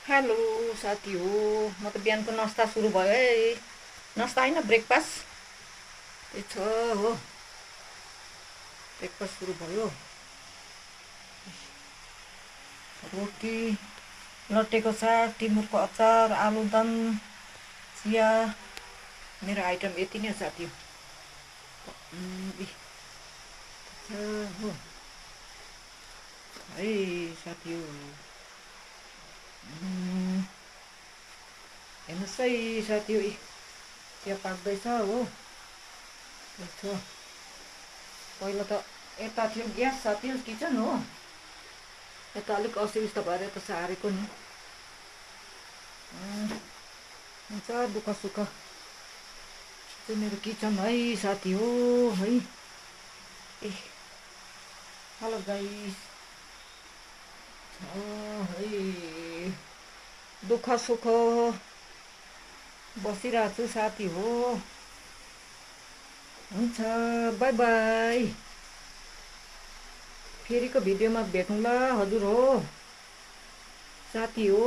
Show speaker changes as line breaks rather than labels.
Hello साथी हो। म त बिहानको नास्ता सुरु भयो है। नास्ता होइन, ब्रेकफास्ट त्यही छ हो। ब्रेकफास्ट सुरु भयो। रोटी, लट्टेको साग, टिमुरको अचार, आलुदम, चिया। मेरो आइटम यति नै हो साथी हो। हो है साथी हो। हेर्नुहोस् है साथी हो, चिया पाक्दैछ हो। छ पहिला त यता थियो ग्यास साथी हो, किचन हो। यता अलिक असुविस्ता भएर यता सारेको नि। हुन्छ दुःख सुख चाहिँ मेरो किचन है साथी हो है। ए हेलो गाइस। है दुःख सुख बसिरहेको छु साथी हो। हुन्छ, बाई बाई। फेरिको भिडियोमा भेटौँला हजुर हो साथी हो।